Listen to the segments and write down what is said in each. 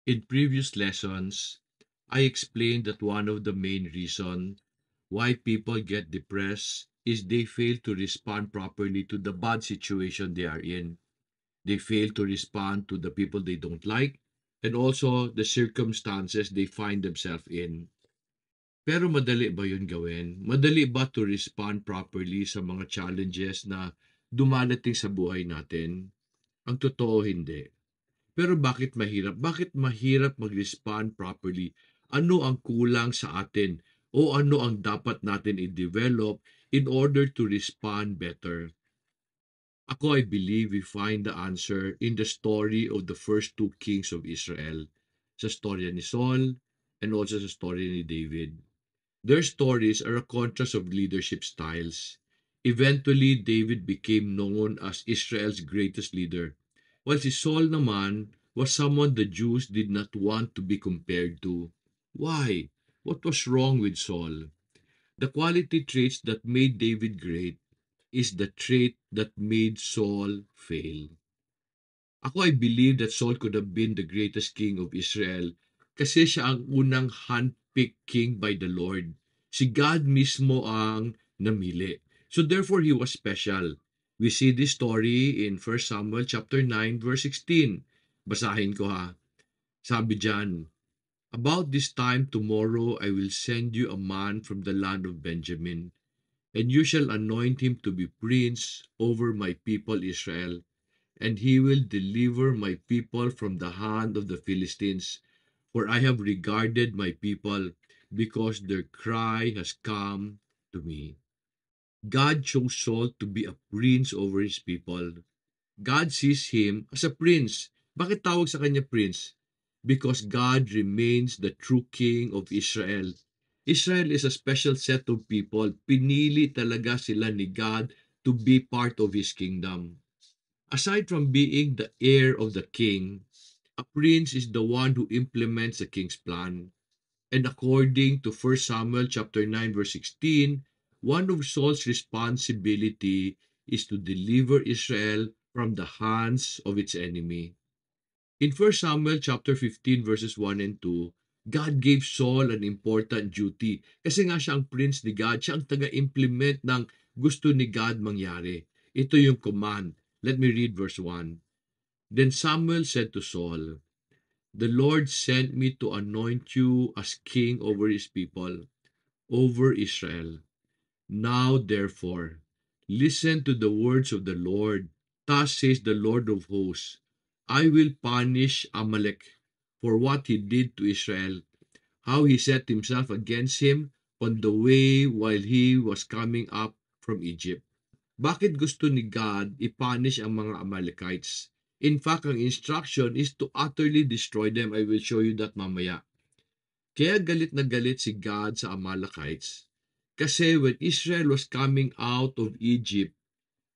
In previous lessons, I explained that one of the main reasons why people get depressed is they fail to respond properly to the bad situation they are in. They fail to respond to the people they don't like and also the circumstances they find themselves in. Pero madali ba yun gawin? Madali ba to respond properly sa mga challenges na dumadating sa buhay natin? Ang totoo hindi. Pero bakit mahirap? Bakit mahirap mag-respond properly? Ano ang kulang sa atin? O ano ang dapat natin i-develop in order to respond better? Ako, I believe we find the answer in the story of the first two kings of Israel. Sa storya ni Saul and also sa story ni David. Their stories are a contrast of leadership styles. Eventually, David became known as Israel's greatest leader, while si Saul naman was someone the Jews did not want to be compared to. Why? What was wrong with Saul? The quality traits that made David great is the trait that made Saul fail. Ako, I believe that Saul could have been the greatest king of Israel kasi siya ang unang handpicked king by the Lord. Si God mismo ang namili. So therefore, he was special. We see this story in 1 Samuel chapter 9 verse 16. Basahin ko ha. Sabi diyan, "About this time tomorrow I will send you a man from the land of Benjamin, and you shall anoint him to be prince over my people Israel. And he will deliver my people from the hand of the Philistines. For I have regarded my people, because their cry has come to me." God chose Saul to be a prince over his people. God sees him as a prince. Bakit tawag sa kanya prince? Because God remains the true king of Israel. Israel is a special set of people. Pinili talaga sila ni God to be part of His kingdom. Aside from being the heir of the king, a prince is the one who implements the king's plan. And according to 1 Samuel chapter 9 verse 16, one of Saul's responsibility is to deliver Israel from the hands of its enemy. In 1 Samuel chapter 15 verses 1 and 2, God gave Saul an important duty. Kasi nga siya ang prince ni God, siya ang taga-implement ng gusto ni God mangyari. Ito yung command. Let me read verse 1. Then Samuel said to Saul, "The Lord sent me to anoint you as king over his people, over Israel. Now therefore, listen to the words of the Lord. Thus says the Lord of hosts, I will punish Amalek for what he did to Israel, how he set himself against him on the way while he was coming up from Egypt." Bakit gusto ni God i-punish ang mga Amalekites? In fact, ang instruction is to utterly destroy them. I will show you that mamaya. Kaya galit na galit si God sa Amalekites. Kasi when Israel was coming out of Egypt,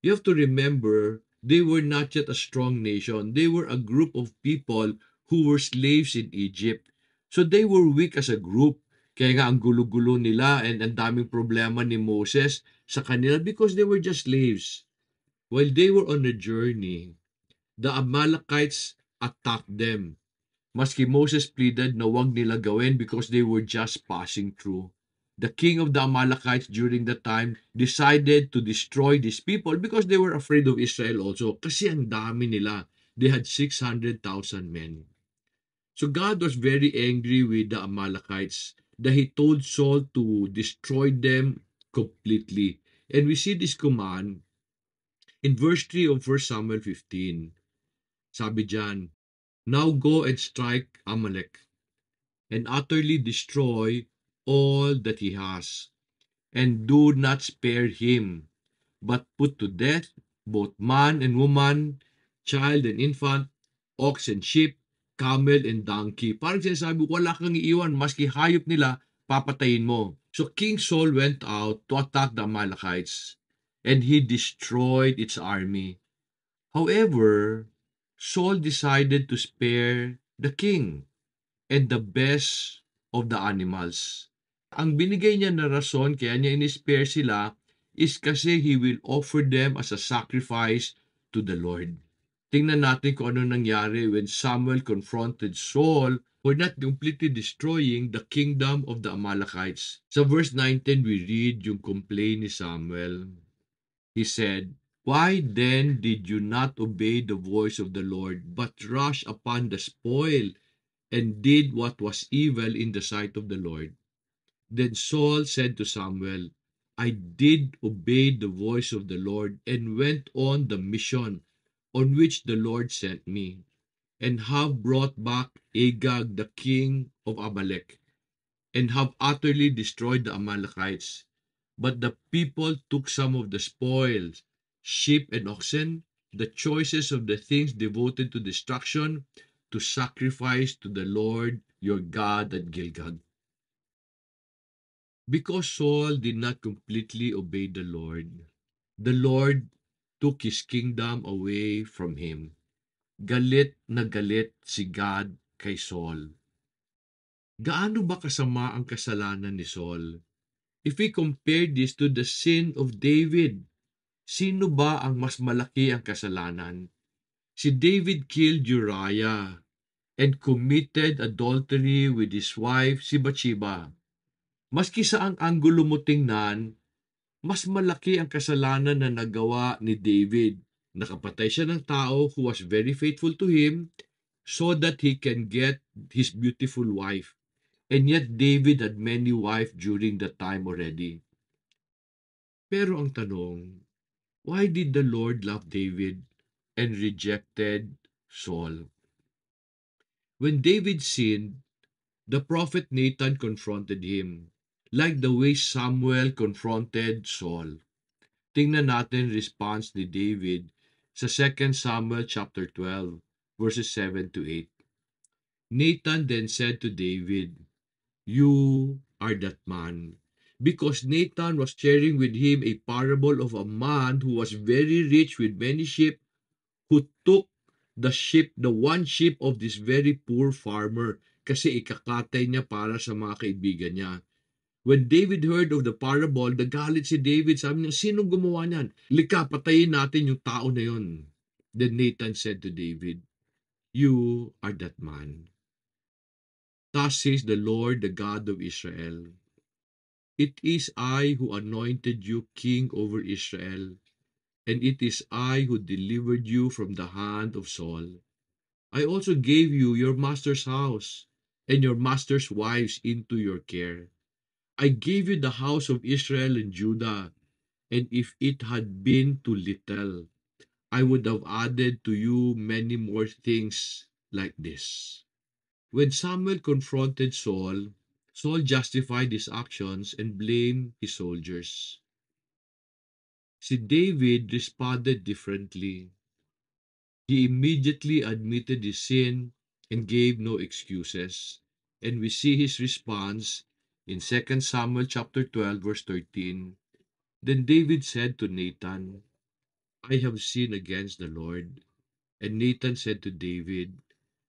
you have to remember, they were not yet a strong nation. They were a group of people who were slaves in Egypt. So they were weak as a group. Kaya nga ang gulo-gulo nila and ang daming problema ni Moses sa kanila because they were just slaves. While they were on a journey, the Amalekites attacked them. Maski Moses pleaded na wag nila gawin because they were just passing through. The king of the Amalekites during that time decided to destroy these people because they were afraid of Israel also. Kasi ang dami nila. They had 600,000 men. So God was very angry with the Amalekites that he told Saul to destroy them completely. And we see this command in verse 3 of 1 Samuel 15. Sabi diyan, "Now go and strike Amalek and utterly destroy all that he has, and do not spare him, but put to death both man and woman, child and infant, ox and sheep, camel and donkey." Parang sinasabi, wala kang iiwan, maski hayop nila, papatayin mo. So King Saul went out to attack the Amalekites, and he destroyed its army. However, Saul decided to spare the king and the best of the animals. Ang binigay niya na rason kaya niya in-spare sila is kasi he will offer them as a sacrifice to the Lord. Tingnan natin kung ano nangyari when Samuel confronted Saul for not completely destroying the kingdom of the Amalekites. Sa verse 19, we read yung complaint ni Samuel. He said, "Why then did you not obey the voice of the Lord, but rush upon the spoil, and did what was evil in the sight of the Lord?" Then Saul said to Samuel, "I did obey the voice of the Lord, and went on the mission on which the Lord sent me, and have brought back Agag the king of Amalek, and have utterly destroyed the Amalekites. But the people took some of the spoils, sheep and oxen, the choicest of the things devoted to destruction, to sacrifice to the Lord your God at Gilgal." Because Saul did not completely obey the Lord took his kingdom away from him. Galit na galit si God kay Saul. Gaano ba kasama ang kasalanan ni Saul? If we compare this to the sin of David, sino ba ang mas malaki ang kasalanan? Si David killed Uriah and committed adultery with his wife si Bathsheba. Maski sa ang anggulo mo tingnan, mas malaki ang kasalanan na nagawa ni David. Nakapatay siya ng tao who was very faithful to him so that he can get his beautiful wife. And yet David had many wives during that time already. Pero ang tanong, why did the Lord love David and rejected Saul? When David sinned, the prophet Nathan confronted him, like the way Samuel confronted Saul. Tingnan natin response ni David sa 2 Samuel chapter 12, verses 7 to 8. Nathan then said to David, "You are that man." Because Nathan was sharing with him a parable of a man who was very rich with many sheep, who took the one sheep of this very poor farmer kasi ikakatay niya para sa mga kaibigan niya. When David heard of the parable, nagalit si David. Sabi niya, "Sinong gumawa niyan? Lika, patayin natin yung tao na yun." Then Nathan said to David, "You are that man. Thus says the Lord, the God of Israel, it is I who anointed you king over Israel, and it is I who delivered you from the hand of Saul. I also gave you your master's house and your master's wives into your care. I gave you the house of Israel and Judah, and if it had been too little, I would have added to you many more things like this." When Samuel confronted Saul, Saul justified his actions and blamed his soldiers. Si David responded differently. He immediately admitted his sin and gave no excuses. And we see his response in 2 Samuel chapter 12 verse 13. Then David said to Nathan, "I have sinned against the Lord." And Nathan said to David,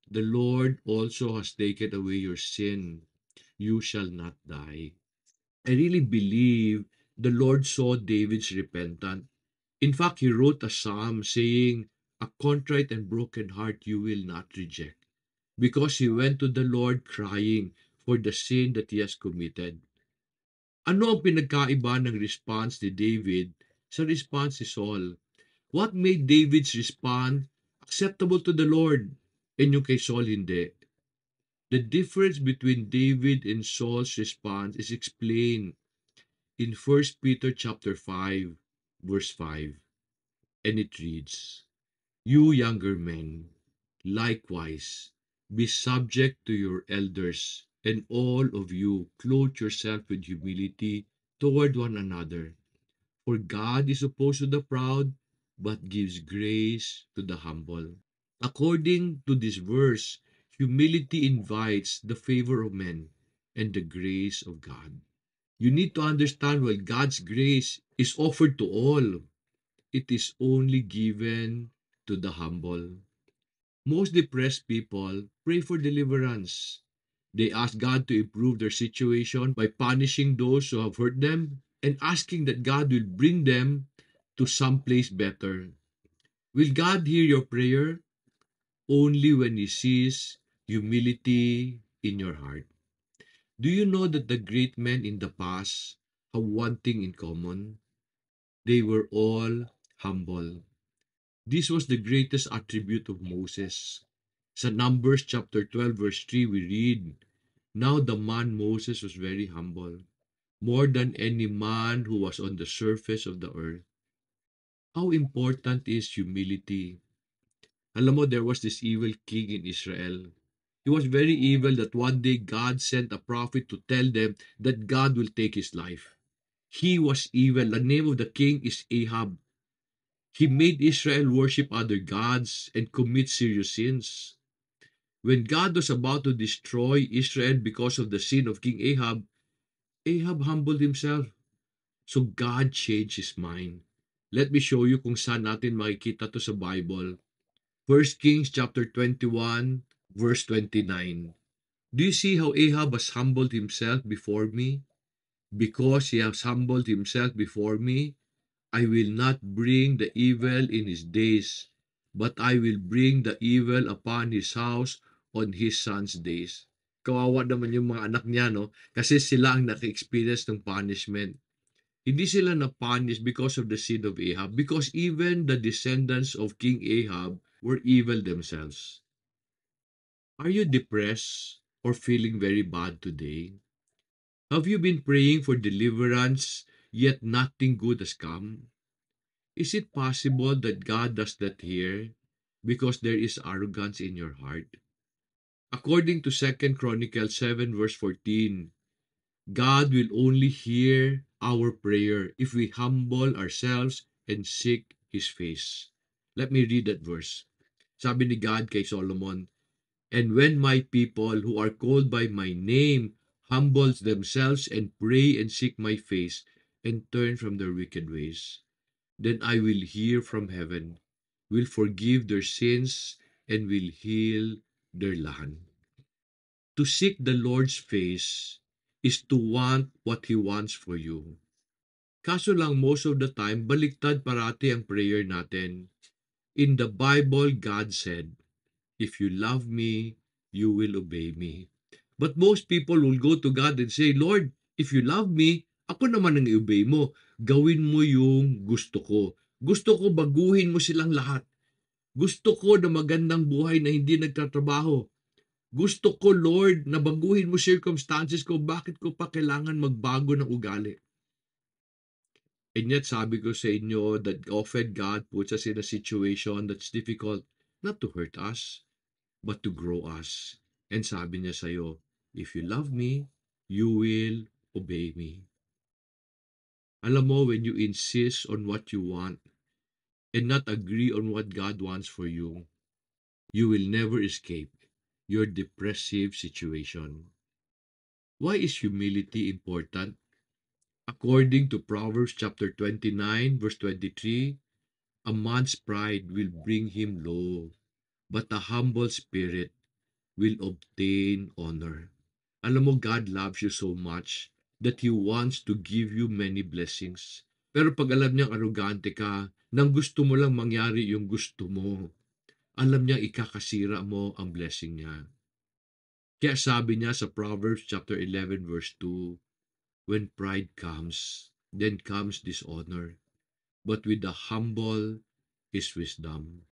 "The Lord also has taken away your sin. You shall not die." I really believe the Lord saw David's repentance. In fact, he wrote a psalm saying, "A contrite and broken heart you will not reject," because he went to the Lord crying for the sin that he has committed. Ano ang pinagkaiba ng response ni David sa response ni Saul? What made David's response acceptable to the Lord and yung kay Saul hindi? The difference between David and Saul's response is explained in 1 Peter chapter 5 verse 5, and it reads, "You younger men, likewise, be subject to your elders, and all of you clothe yourself with humility toward one another. For God is opposed to the proud, but gives grace to the humble." According to this verse, humility invites the favor of men and the grace of God. You need to understand, while God's grace is offered to all, it is only given to the humble. Most depressed people pray for deliverance. They ask God to improve their situation by punishing those who have hurt them and asking that God will bring them to some place better. Will God hear your prayer? Only when He sees humility in your heart. Do you know that the great men in the past have one thing in common? They were all humble. This was the greatest attribute of Moses. Sa Numbers chapter 12 verse 3 we read, "Now the man Moses was very humble, more than any man who was on the surface of the earth." How important is humility? Alam mo, there was this evil king in Israel. He was very evil that one day God sent a prophet to tell them that God will take his life. He was evil. The name of the king is Ahab. He made Israel worship other gods and commit serious sins. When God was about to destroy Israel because of the sin of King Ahab, Ahab humbled himself. So God changed his mind. Let me show you kung saan natin makikita to sa Bible. First Kings chapter 21 verse 29. Do you see how Ahab has humbled himself before me? Because he has humbled himself before me, I will not bring the evil in his days, but I will bring the evil upon his house on his son's days. Kawawa naman yung mga anak niya, no? Kasi sila ang naka-experience ng punishment. Hindi sila na-punish because of the sin of Ahab, because even the descendants of King Ahab were evil themselves. Are you depressed or feeling very bad today? Have you been praying for deliverance, yet nothing good has come? Is it possible that God does not hear because there is arrogance in your heart? According to Second Chronicles 7 verse 14, God will only hear our prayer if we humble ourselves and seek His face. Let me read that verse. Sabi ni God kay Solomon, "And when my people who are called by my name humbles themselves and pray and seek my face and turn from their wicked ways, then I will hear from heaven, will forgive their sins, and will heal their land." To seek the Lord's face is to want what He wants for you. Kaso lang most of the time, baliktad parati ang prayer natin. In the Bible, God said, "If you love me, you will obey me." But most people will go to God and say, "Lord, if you love me, ako naman ang i-obey mo. Gawin mo yung gusto ko. Gusto ko baguhin mo silang lahat. Gusto ko na magandang buhay na hindi nagtatrabaho. Gusto ko, Lord, na baguhin mo circumstances ko. Bakit ko pa kailangan magbago ng ugali?" And yet, sabi ko sa inyo that often God puts us in a situation that's difficult not to hurt us, but to grow us. And sabi niya sa'yo, "If you love me, you will obey me." Alam mo, when you insist on what you want and not agree on what God wants for you will never escape your depressive situation. Why is humility important? According to Proverbs chapter 29, verse 23, a man's pride will bring him low, but a humble spirit will obtain honor. Alam mo, God loves you so much that He wants to give you many blessings. Pero pag alam niyang arrogante ka, nang gusto mo lang mangyari yung gusto mo, alam niyang ikakasira mo ang blessing niya. Kaya sabi niya sa Proverbs chapter 11 verse 2, when pride comes, then comes dishonor, but with the humble is wisdom.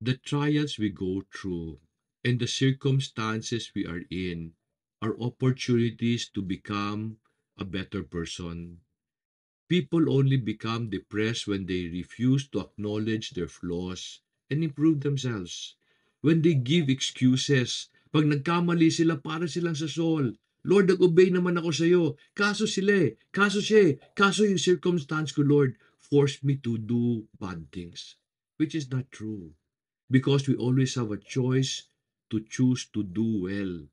The trials we go through and the circumstances we are in are opportunities to become a better person. People only become depressed when they refuse to acknowledge their flaws and improve themselves. When they give excuses, pag nagkamali sila para silang sa Saul, "Lord, nag-obey naman ako sa iyo. Kaso sila kaso siya kaso yung circumstance ko, Lord, forced me to do bad things." Which is not true. Because we always have a choice to choose to do well.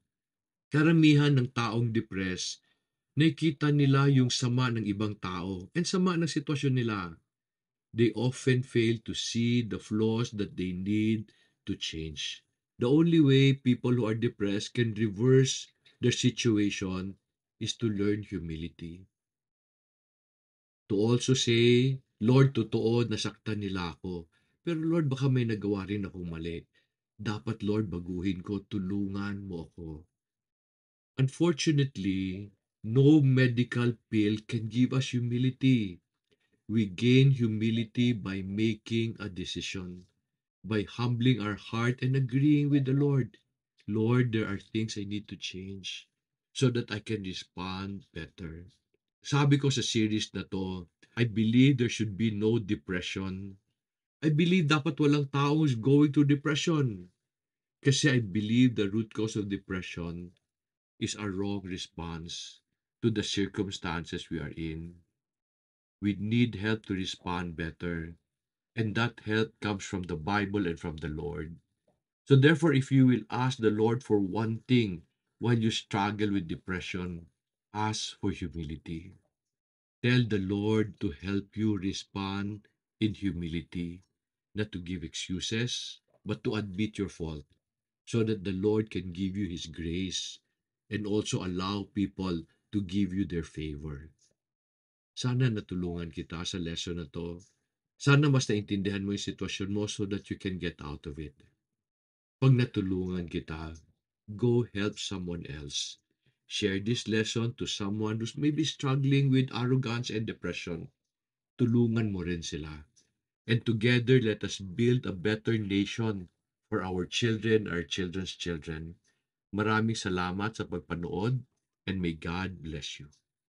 Karamihan ng taong depressed, nakikita nila yung sama ng ibang tao and sama ng sitwasyon nila. They often fail to see the flaws that they need to change. The only way people who are depressed can reverse their situation is to learn humility. To also say, "Lord, totoo, nasaktan nila ako. Pero Lord, baka may nagawa rin akong mali. Dapat Lord, baguhin ko, tulungan mo ako. Unfortunately, no medical pill can give us humility. We gain humility by making a decision, by humbling our heart and agreeing with the Lord. Lord, there are things I need to change so that I can respond better. Sabi ko sa series na to, I believe there should be no depression. I believe dapat walang tao who's going through depression. Kasi I believe the root cause of depression is our wrong response to the circumstances we are in. We need help to respond better. And that help comes from the Bible and from the Lord. So therefore, if you will ask the Lord for one thing while you struggle with depression, ask for humility. Tell the Lord to help you respond in humility, not to give excuses, but to admit your fault, so that the Lord can give you His grace and also allow people to give you their favor. Sana natulungan kita sa lesson na to. Sana mas naintindihan mo yung sitwasyon mo so that you can get out of it. Pag natulungan kita, go help someone else. Share this lesson to someone who's maybe struggling with arrogance and depression. Tulungan mo rin sila. And together, let us build a better nation for our children, our children's children. Maraming salamat sa pagpanood and may God bless you.